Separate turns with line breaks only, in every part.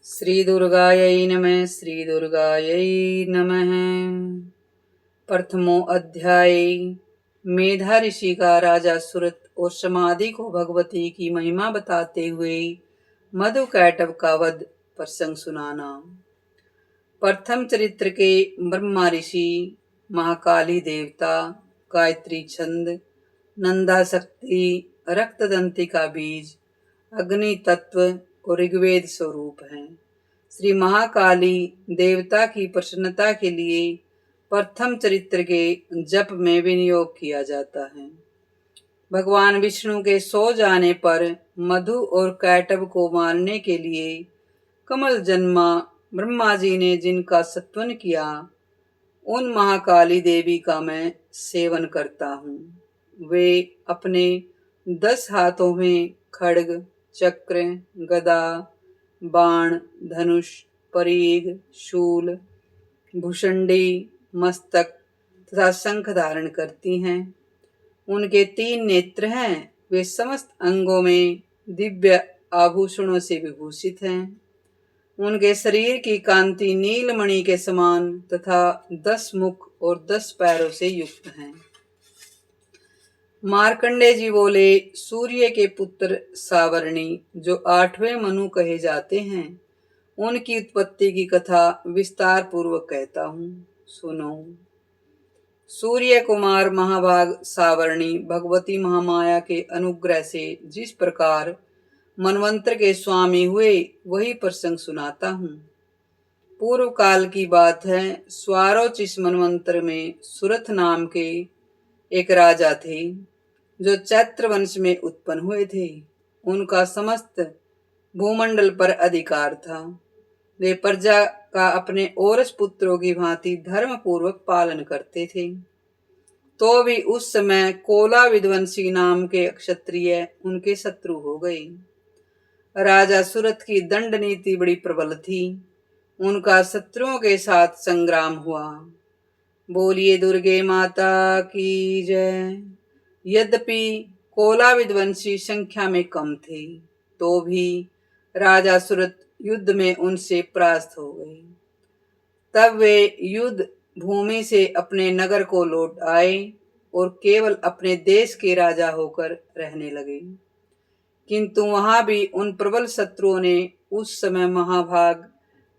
श्री दुर्गायै नमः। श्री दुर्गायै नमः। प्रथमो अध्याय। मेधा ऋषि का राजा सुरत और समाधि को भगवती की महिमा बताते हुए मधु कैटव का वध प्रसंग सुनाना। प्रथम चरित्र के ब्रह्मा ऋषि, महाकाली देवता, गायत्री छंद, नंदा शक्ति, रक्तदंती का बीज, अग्नि तत्व और ऋग्वेद स्वरूप हैं। श्री महाकाली देवता की प्रसन्नता के लिए प्रथम चरित्र के जप में विनियोग किया जाता है। भगवान विष्णु के सो जाने पर मधु और कैटव को मारने के लिए कमल जन्मा ब्रह्मा जी ने जिनका सत्वन किया, उन महाकाली देवी का मैं सेवन करता हूँ। वे अपने 10 हाथों में खड्ग, चक्र, गदा, बाण, धनुष, परीघ, शूल, भुषंडी, मस्तक तथा शंख धारण करती हैं। उनके 3 नेत्र हैं। वे समस्त अंगों में दिव्य आभूषणों से विभूषित हैं। उनके शरीर की कांति नीलमणि के समान तथा 10 मुख और 10 पैरों से युक्त हैं। मार्कंडे जी बोले, सूर्य के पुत्र सावर्णी जो 8वें मनु कहे जाते हैं, उनकी उत्पत्ति की कथा विस्तार पूर्वक कहता हूँ, सुनो। सूर्य कुमार महाभाग सावर्णी भगवती महामाया के अनुग्रह से जिस प्रकार मनवंतर के स्वामी हुए, वही प्रसंग सुनाता हूँ। पूर्व काल की बात है। स्वारोचिस मनवंतर में सुरथ नाम के एक राजा थे, जो चैत्र वंश में उत्पन्न हुए थे। उनका समस्त भूमंडल पर अधिकार था। वे प्रजा का अपने औरस पुत्रों की भांति धर्म पूर्वक पालन करते थे। तो भी उस समय कोला विध्वंसी नाम के क्षत्रिय उनके शत्रु हो गए। राजा सुरथ की दंड नीति बड़ी प्रबल थी। उनका शत्रुओं के साथ संग्राम हुआ। बोलिए दुर्गे माता की जय। यद्यपि कोला विध्वंसी संख्या में कम थे, तो भी राजा सुरथ युद्ध में उनसे परास्त हो गए। तब वे युद्ध भूमि से अपने नगर को लौट आए और केवल अपने देश के राजा होकर रहने लगे। किंतु वहां भी उन प्रबल शत्रुओं ने उस समय महाभाग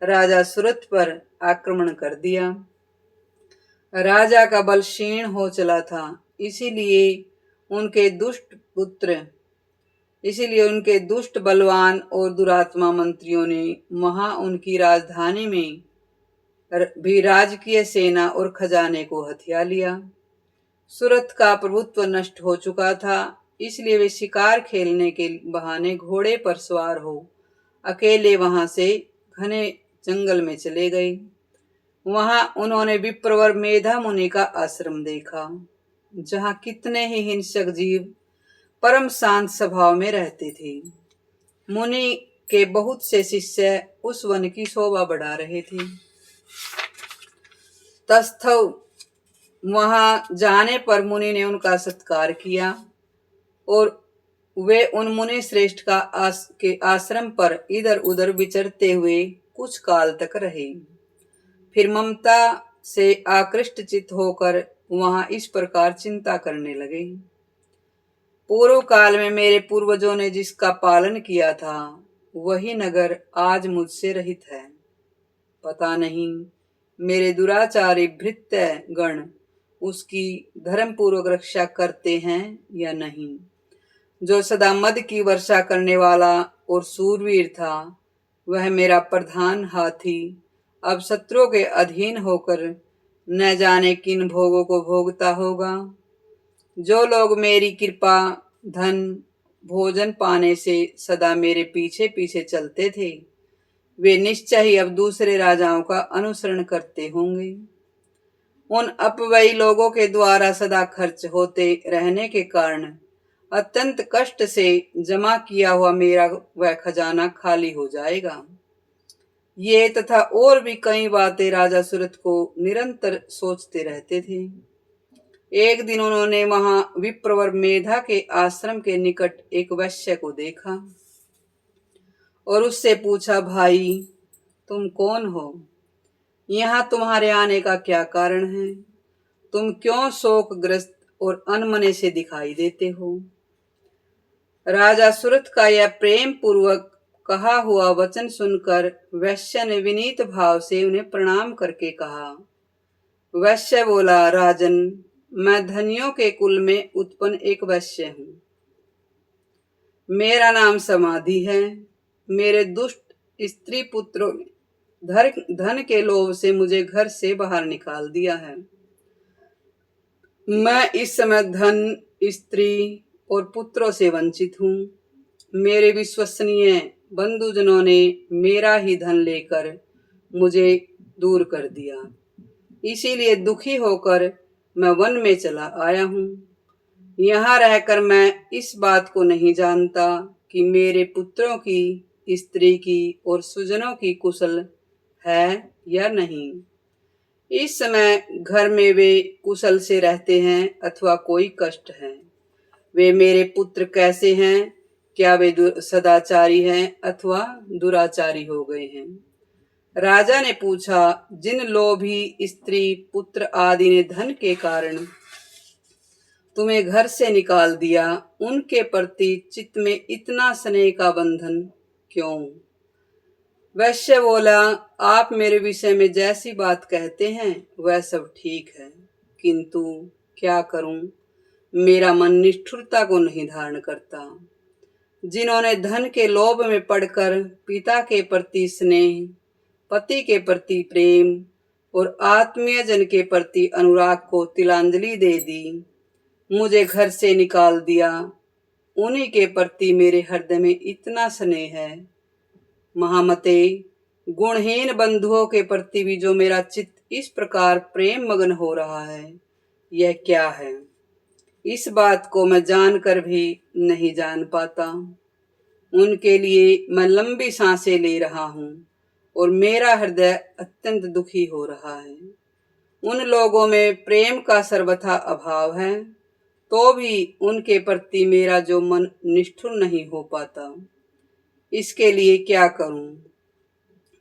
राजा सुरथ पर आक्रमण कर दिया। राजा का बल क्षीण हो चला था, इसीलिए उनके दुष्ट बलवान और दुरात्मा मंत्रियों ने वहां उनकी राजधानी में भी राजकीय सेना और खजाने को हथिया लिया। सुरथ का प्रभुत्व नष्ट हो चुका था, इसलिए वे शिकार खेलने के बहाने घोड़े पर सवार हो अकेले वहां से घने जंगल में चले गए। वहां उन्होंने विप्रवर मेधा मुनि का आश्रम देखा, जहां कितने ही हिंसक जीव परम शांत स्वभाव में रहते थे। मुनि के बहुत से शिष्य उस वन की शोभा बढ़ा रहे थे। तस्थव वहां जाने पर मुनि ने उनका सत्कार किया और वे उन मुनि श्रेष्ठ के आश्रम पर इधर उधर विचरते हुए कुछ काल तक रहे। फिर ममता से आकृष्ट चित्त होकर वहां इस प्रकार चिंता करने लगे। पूर्व काल में मेरे पूर्वजों ने जिसका पालन किया था, वही नगर आज मुझसे रहित है। पता नहीं मेरे दुराचारी भृत्य गण उसकी धर्म पूर्वक रक्षा करते हैं या नहीं। जो सदा मद की वर्षा करने वाला और सूरवीर था, वह मेरा प्रधान हाथी अब शत्रुओं के अधीन होकर न जाने किन भोगों को भोगता होगा। जो लोग मेरी कृपा, धन, भोजन पाने से सदा मेरे पीछे पीछे चलते थे, वे निश्चय ही अब दूसरे राजाओं का अनुसरण करते होंगे। उन अपव्ययी लोगों के द्वारा सदा खर्च होते रहने के कारण अत्यंत कष्ट से जमा किया हुआ मेरा वह खजाना खाली हो जाएगा। ये तथा और भी कई बातें राजा सुरथ को निरंतर सोचते रहते थे। एक दिन उन्होंने वहां विप्रवर मेधा के आश्रम के निकट एक वैश्य को देखा और उससे पूछा, भाई तुम कौन हो? यहाँ तुम्हारे आने का क्या कारण है? तुम क्यों शोकग्रस्त और अनमने से दिखाई देते हो? राजा सुरथ का यह प्रेम पूर्वक कहा हुआ वचन सुनकर वैश्य ने विनीत भाव से उन्हें प्रणाम करके कहा। वैश्य बोला, राजन, मैं धनियों के कुल में उत्पन्न एक वैश्य हूँ। मेरा नाम समाधि है। मेरे दुष्ट स्त्री पुत्रों ने धन के लोभ से मुझे घर से बाहर निकाल दिया है। मैं इस समय धन, स्त्री और पुत्रों से वंचित हूँ। मेरे विश्वसनीय बंधुजनों ने मेरा ही धन लेकर मुझे दूर कर दिया। इसीलिए दुखी होकर मैं वन में चला आया हूँ। यहाँ रहकर मैं इस बात को नहीं जानता कि मेरे पुत्रों की, स्त्री की और सुजनों की कुशल है या नहीं। इस समय घर में वे कुशल से रहते हैं अथवा कोई कष्ट है। वे मेरे पुत्र कैसे हैं? क्या वे सदाचारी हैं अथवा दुराचारी हो गए हैं? राजा ने पूछा, जिन लोभी स्त्री, पुत्र आदि ने धन के कारण तुम्हें घर से निकाल दिया, उनके प्रति चित्त में इतना स्नेह का बंधन क्यों? वैश्य बोला, आप मेरे विषय में जैसी बात कहते हैं वह सब ठीक है, किंतु क्या करूं, मेरा मन निष्ठुरता को नहीं धारण करता। जिन्होंने धन के लोभ में पड़कर पिता के प्रति स्नेह, पति के प्रति प्रेम और आत्मीय जन के प्रति अनुराग को तिलांजलि दे दी, मुझे घर से निकाल दिया, उन्हीं के प्रति मेरे हृदय में इतना स्नेह है। महामते, गुणहीन बंधुओं के प्रति भी जो मेरा चित्त इस प्रकार प्रेम मगन हो रहा है, यह क्या है? इस बात को मैं जानकर भी नहीं जान पाता। उनके लिए मैं लंबी सांसें ले रहा हूँ और मेरा हृदय अत्यंत दुखी हो रहा है। उन लोगों में प्रेम का सर्वथा अभाव है, तो भी उनके प्रति मेरा जो मन निष्ठुर नहीं हो पाता। इसके लिए क्या करूं?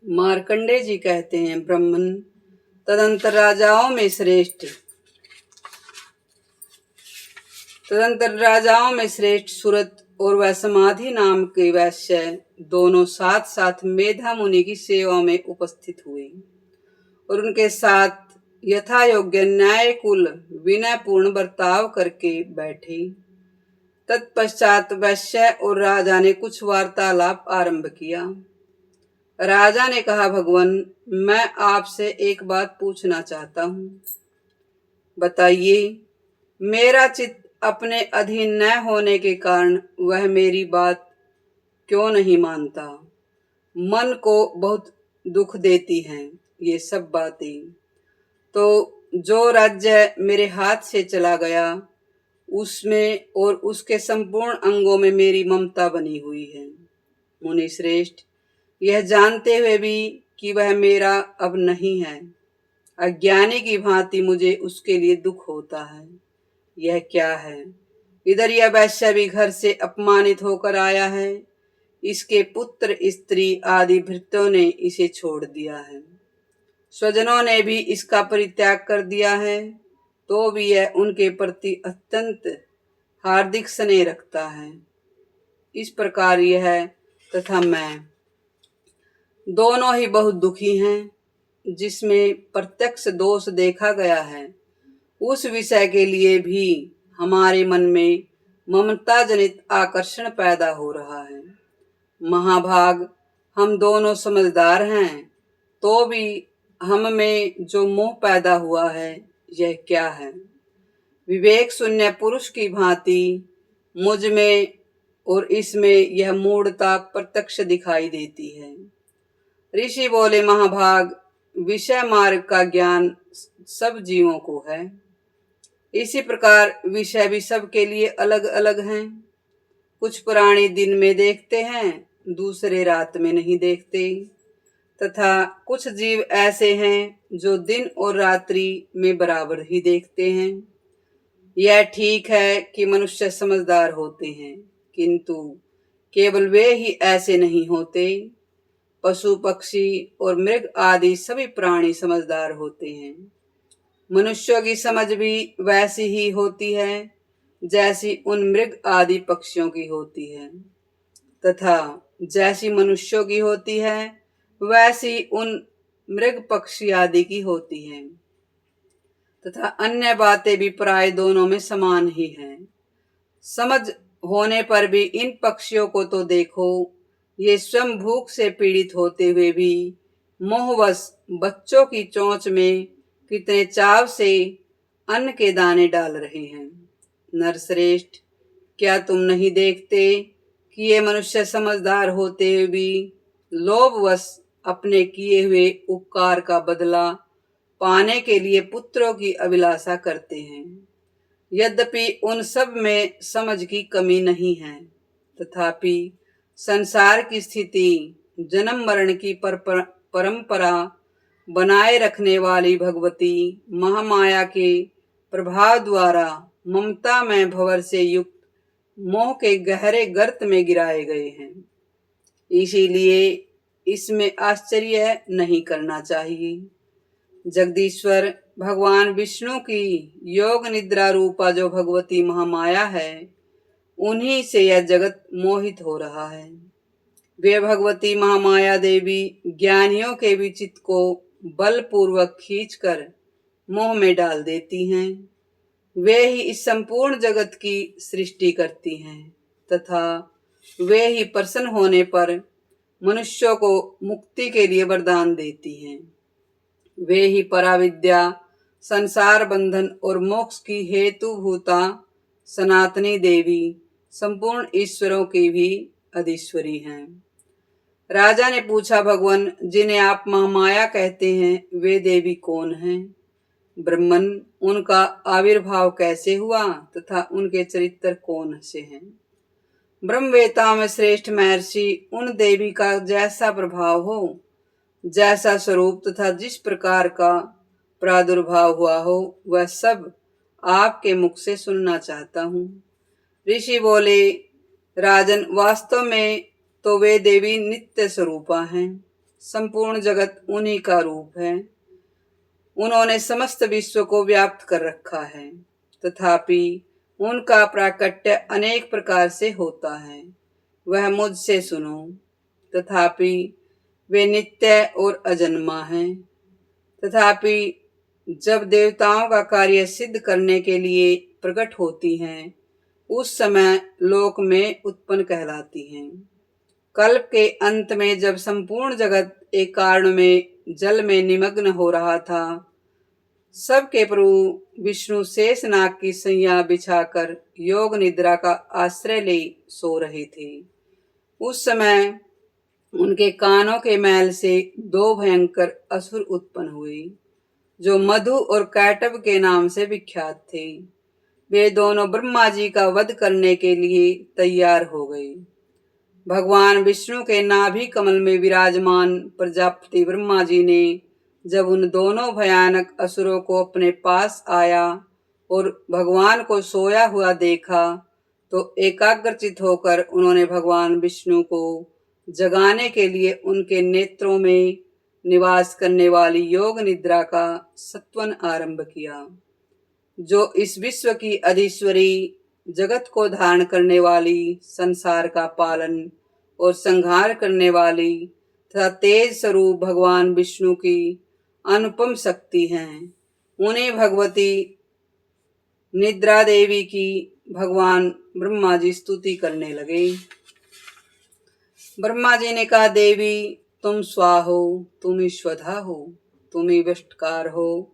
मार्कंडे जी कहते हैं, ब्राह्मण तदंतर राजाओं में श्रेष्ठ सुरत और वह समाधि नाम के वैश्य दोनों साथ साथ मेधा मुनि की सेवा में उपस्थित हुए और उनके साथ यथा योग्य न्यायकुल विनय पूर्ण बर्ताव करके बैठे। तत्पश्चात वैश्य और राजा ने कुछ वार्तालाप आरंभ किया। राजा ने कहा, भगवान, मैं आपसे एक बात पूछना चाहता हूँ। बताइए, मेरा चित्त अपने अधीन न होने के कारण वह मेरी बात क्यों नहीं मानता? मन को बहुत दुख देती हैं ये सब बातें। तो जो राज्य मेरे हाथ से चला गया, उसमें और उसके संपूर्ण अंगों में मेरी ममता बनी हुई है। मुनि श्रेष्ठ, यह जानते हुए भी कि वह मेरा अब नहीं है, अज्ञानी की भांति मुझे उसके लिए दुख होता है। यह क्या है? इधर यह वैश्य भी घर से अपमानित होकर आया है। इसके पुत्र, स्त्री आदि भृत्यों ने इसे छोड़ दिया है। स्वजनों ने भी इसका परित्याग कर दिया है, तो भी यह उनके प्रति अत्यंत हार्दिक स्नेह रखता है। इस प्रकार यह तथा मैं दोनों ही बहुत दुखी हैं। जिसमें प्रत्यक्ष दोष देखा गया है, उस विषय के लिए भी हमारे मन में ममता जनित आकर्षण पैदा हो रहा है। महाभाग, हम दोनों समझदार हैं, तो भी हम में जो मोह पैदा हुआ है, यह क्या है? विवेक शून्य पुरुष की भांति मुझ में और इसमें यह मूढ़ता प्रत्यक्ष दिखाई देती है। ऋषि बोले, महाभाग, विषय मार्ग का ज्ञान सब जीवों को है। इसी प्रकार विषय भी सबके लिए अलग अलग हैं। कुछ प्राणी दिन में देखते हैं, दूसरे रात में नहीं देखते, तथा कुछ जीव ऐसे हैं जो दिन और रात्रि में बराबर ही देखते हैं। यह ठीक है कि मनुष्य समझदार होते हैं, किंतु केवल वे ही ऐसे नहीं होते। पशु पक्षी और मृग आदि सभी प्राणी समझदार होते हैं। मनुष्यों की समझ भी वैसी ही होती है जैसी उन मृग आदि पक्षियों की होती है, तथा जैसी मनुष्यों की होती है वैसी उन मृग पक्षी आदि की होती है, तथा अन्य बातें भी प्राय दोनों में समान ही हैं। समझ होने पर भी इन पक्षियों को तो देखो, ये स्वयं भूख से पीड़ित होते हुए भी मोहवश बच्चों की चोंच में कितने चाव से अन्न के दाने डाल रहे हैं। नरश्रेष्ठ, क्या तुम नहीं देखते कि ये मनुष्य समझदार होते हुए भी लोभवश अपने किए हुए उपकार का बदला पाने के लिए पुत्रों की अभिलाषा करते हैं। यद्यपि उन सब में समझ की कमी नहीं है, तथापि संसार की स्थिति, जन्म मरण की परंपरा बनाए रखने वाली भगवती महामाया के प्रभाव द्वारा ममता में भंवर से युक्त मोह के गहरे गर्त में गिराए गए हैं। इसीलिए इसमें आश्चर्य नहीं करना चाहिए। जगदीश्वर भगवान विष्णु की योग निद्रा रूपा जो भगवती महामाया है, उन्हीं से यह जगत मोहित हो रहा है। वे भगवती महामाया देवी ज्ञानियों के भी चित्त को बलपूर्वक खींचकर मोह में डाल देती हैं। वे ही इस संपूर्ण जगत की सृष्टि करती हैं, तथा वे ही प्रसन्न होने पर मनुष्यों को मुक्ति के लिए वरदान देती हैं। वे ही पराविद्या, संसार बंधन और मोक्ष की हेतुभूता सनातनी देवी, संपूर्ण ईश्वरों की भी अधीश्वरी हैं। राजा ने पूछा, भगवान, जिन्हें आप महामाया कहते हैं, वे देवी कौन हैं? ब्रह्मन, उनका आविर्भाव कैसे हुआ तथा उनके चरित्र कौन से हैं? ब्रह्मवेताओं में श्रेष्ठ महर्षि, उन देवी का जैसा प्रभाव हो, जैसा स्वरूप तथा जिस प्रकार का प्रादुर्भाव हुआ हो, वह सब आपके मुख से सुनना चाहता हूँ। ऋषि बोले, राजन, वास्तव में तो वे देवी नित्य स्वरूपा हैं। संपूर्ण जगत उन्हीं का रूप है। उन्होंने समस्त विश्व को व्याप्त कर रखा है, तथापि उनका प्राकट्य अनेक प्रकार से होता है। वह मुझसे सुनो। तथापि वे नित्य और अजन्मा हैं। तथापि जब देवताओं का कार्य सिद्ध करने के लिए प्रकट होती हैं, उस समय लोक में उत्पन्न कहलाती हैं। कल्प के अंत में जब संपूर्ण जगत एक कारण में जल में निमग्न हो रहा था, सबके प्रभु विष्णु शेषनाग की सैया बिछाकर योग निद्रा का आश्रय ले सो रहे थे। उस समय उनके कानों के मैल से दो भयंकर असुर उत्पन्न हुए, जो मधु और कैटभ के नाम से विख्यात थे। वे दोनों ब्रह्मा जी का वध करने के लिए तैयार हो गए। भगवान विष्णु के नाभि कमल में विराजमान प्रजापति ब्रह्मा जी ने जब उन दोनों भयानक असुरों को अपने पास आया और भगवान को सोया हुआ देखा, तो एकाग्रचित होकर उन्होंने भगवान विष्णु को जगाने के लिए उनके नेत्रों में निवास करने वाली योग निद्रा का सत्वन आरंभ किया, जो इस विश्व की अधीश्वरी, जगत को धारण करने वाली, संसार का पालन और संहार करने वाली तथा तेज स्वरूप भगवान विष्णु की अनुपम शक्ति हैं। उन्हें भगवती निद्रा देवी की भगवान ब्रह्मा जी स्तुति करने लगे। ब्रह्मा जी ने कहा, देवी, तुम स्वा हो, तुम ही स्वधा हो, तुम ही वष्टकार हो।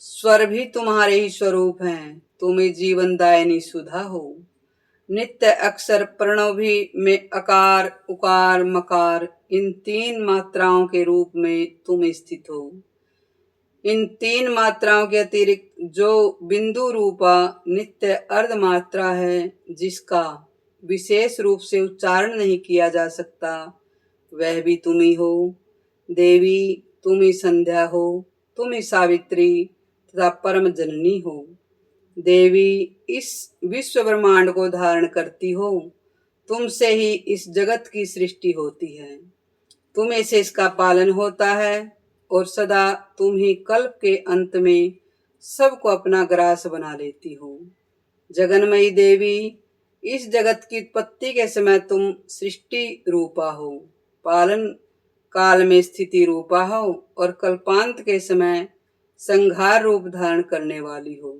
स्वर भी तुम्हारे ही स्वरूप हैं। तुम ही जीवनदायिनी सुधा हो। नित्य अक्षर प्रणव भी में अकार, उकार, मकार, इन तीन मात्राओं के रूप में तुम स्थित हो। इन तीन मात्राओं के अतिरिक्त जो बिंदु रूपा नित्य अर्ध मात्रा है, जिसका विशेष रूप से उच्चारण नहीं किया जा सकता, वह भी तुम ही हो। देवी, तुम ही संध्या हो, तुम ही सावित्री तथा परम जननी हो। देवी, इस विश्व ब्रह्मांड को धारण करती हो। तुमसे ही इस जगत की सृष्टि होती है। तुम्हें से इसका पालन होता है और सदा तुम ही कल्प के अंत में सबको अपना ग्रास बना लेती हो। जगन्मयी देवी, इस जगत की उत्पत्ति के समय तुम सृष्टि रूपा हो, पालन काल में स्थिति रूपा हो और कल्पांत के समय संहार रूप धारण करने वाली हो।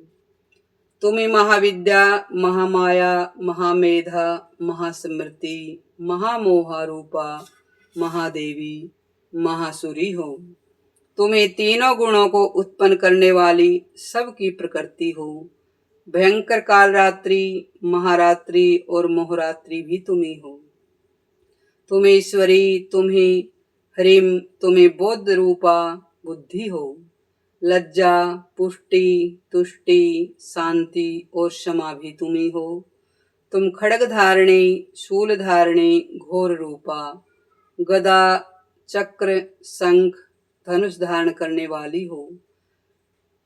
तुम्हें महाविद्या, महामाया, महामेधा, महास्मृति, महामोहा रूपा महादेवी, महासुरी हो। तुम्हें तीनों गुणों को उत्पन्न करने वाली सबकी प्रकृति हो। भयंकर काल रात्रि, महारात्रि और मोहरात्रि भी तुम्ही हो। तुम्हें ईश्वरी, तुम्हें ह्रीम, तुम्हें बोध रूपा बुद्धि हो। लज्जा, पुष्टि, तुष्टि, शांति और क्षमा भी तुम्ही हो। तुम खड्ग धारणी, शूल धारणी, घोर रूपा, गदा, चक्र, शंख, धनुष धारण करने वाली हो।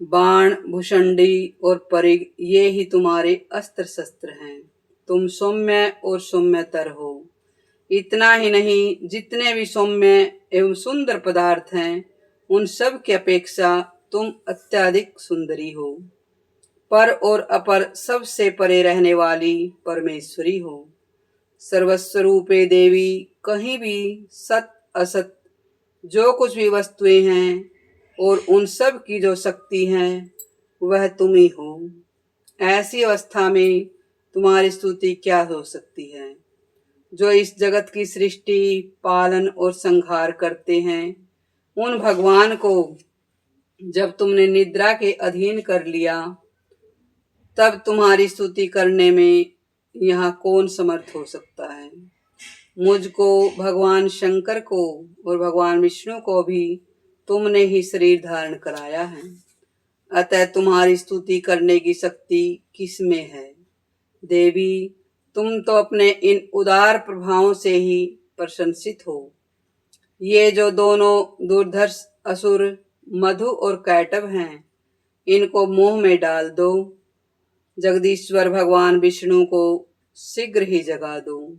बाण, भुषंडी और परिग ये ही तुम्हारे अस्त्र शस्त्र हैं। तुम सौम्य और सौम्यतर हो। इतना ही नहीं, जितने भी सौम्य एवं सुंदर पदार्थ हैं उन सब की अपेक्षा तुम अत्यधिक सुंदरी हो। पर और अपर सबसे परे रहने वाली परमेश्वरी हो। सर्वस्वरूपे देवी, कहीं भी सत असत जो कुछ भी वस्तुएं हैं और उन सब की जो शक्ति है वह तुम ही हो। ऐसी अवस्था में तुम्हारी स्तुति क्या हो सकती है? जो इस जगत की सृष्टि, पालन और संहार करते हैं, उन भगवान को जब तुमने निद्रा के अधीन कर लिया, तब तुम्हारी स्तुति करने में यहाँ कौन समर्थ हो सकता है? मुझको, भगवान शंकर को और भगवान विष्णु को भी तुमने ही शरीर धारण कराया है। अतः तुम्हारी स्तुति करने की शक्ति किसमें है? देवी, तुम तो अपने इन उदार प्रभावों से ही प्रशंसित हो। ये जो दोनों दुर्धर्ष असुर मधु और कैटभ हैं, इनको मोह में डाल दो। जगदीश्वर भगवान विष्णु को शीघ्र ही जगा दो।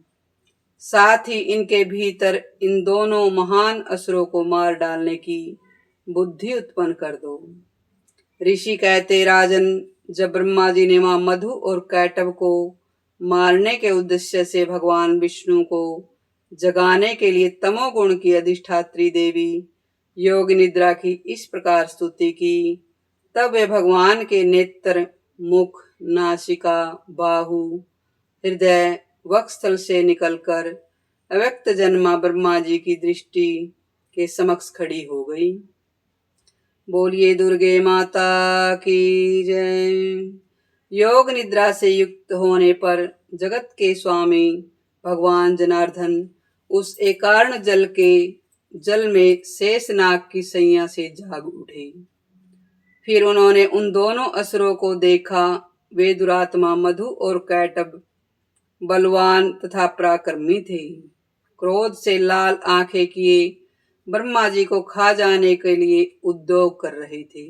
साथ ही इनके भीतर इन दोनों महान असुरों को मार डालने की बुद्धि उत्पन्न कर दो। ऋषि कहते, राजन, जब ब्रह्मा जी ने मां मधु और कैटभ को मारने के उद्देश्य से भगवान विष्णु को जगाने के लिए तमोगुण की अधिष्ठात्री देवी योग निद्रा की इस प्रकार स्तुति की, तब वे भगवान के नेत्र, मुख, नासिका, बाहु, हृदय, वक्षस्थल से निकलकर अव्यक्त जन्मा ब्रह्मा जी की दृष्टि के समक्ष खड़ी हो गई। बोलिए दुर्गे माता की जय। योग निद्रा से युक्त होने पर जगत के स्वामी भगवान जनार्दन उस एकार्ण जल में शेषनाग की सैया से जाग उठे। फिर उन्होंने उन दोनों असुरों को देखा। वे दुरात्मा मधु और कैटभ बलवान तथा पराक्रमी थे। क्रोध से लाल आंखें किए ब्रह्मा जी को खा जाने के लिए उद्योग कर रहे थे।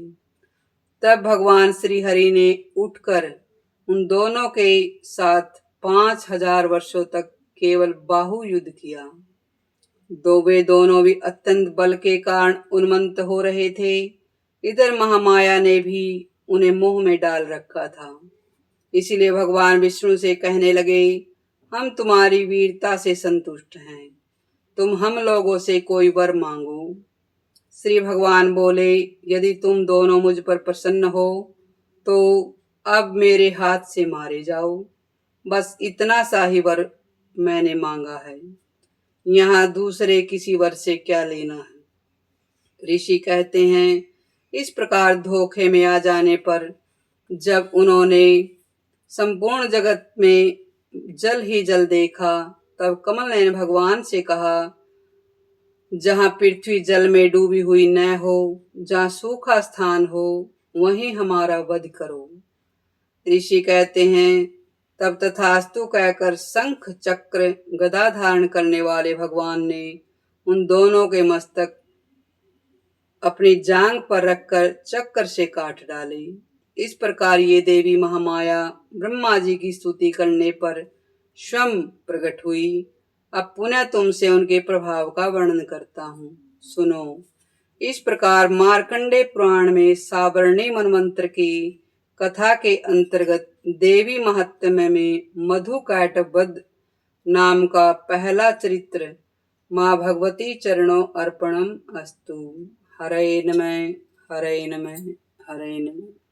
तब भगवान श्री हरि ने उठकर उन दोनों के साथ 5000 वर्षों तक केवल बाहु युद्ध किया। वे दोनों भी अत्यंत बल के कारण उन्मत्त हो रहे थे। इधर महामाया ने भी उन्हें मोह में डाल रखा था। इसीलिए भगवान विष्णु से कहने लगे, हम तुम्हारी वीरता से संतुष्ट हैं, तुम हम लोगों से कोई वर मांगो। श्री भगवान बोले, यदि तुम दोनों मुझ पर प्रसन्न हो तो अब मेरे हाथ से मारे जाओ। बस इतना सा ही वर मैंने मांगा है, यहाँ दूसरे किसी वर से क्या लेना है। ऋषि कहते हैं, इस प्रकार धोखे में आ जाने पर जब उन्होंने संपूर्ण जगत में जल ही जल देखा, तब कमल ने भगवान से कहा, जहाँ पृथ्वी जल में डूबी हुई न हो, जहाँ सूखा स्थान हो, वहीं हमारा वध करो। ऋषि कहते हैं, तब तथास्तु कहकर शंख, चक्र, गदा धारण करने वाले भगवान ने उन दोनों के मस्तक अपनी जांग पर रखकर चक्कर से काट डाले। इस प्रकार ये देवी महामाया ब्रह्मा जी की स्तुति करने पर स्वयं प्रकट हुई। अब पुनः तुमसे उनके प्रभाव का वर्णन करता हूँ, सुनो। इस प्रकार मार्कंडे पुराण में सावर्णी मनवंतर की कथा के अंतर्गत देवी महात्म्य में मधु कैटभ नाम का पहला चरित्र माँ भगवती चरणों अर्पणम अस्तु। हरे नमः, हरे नमः, हरे नमः।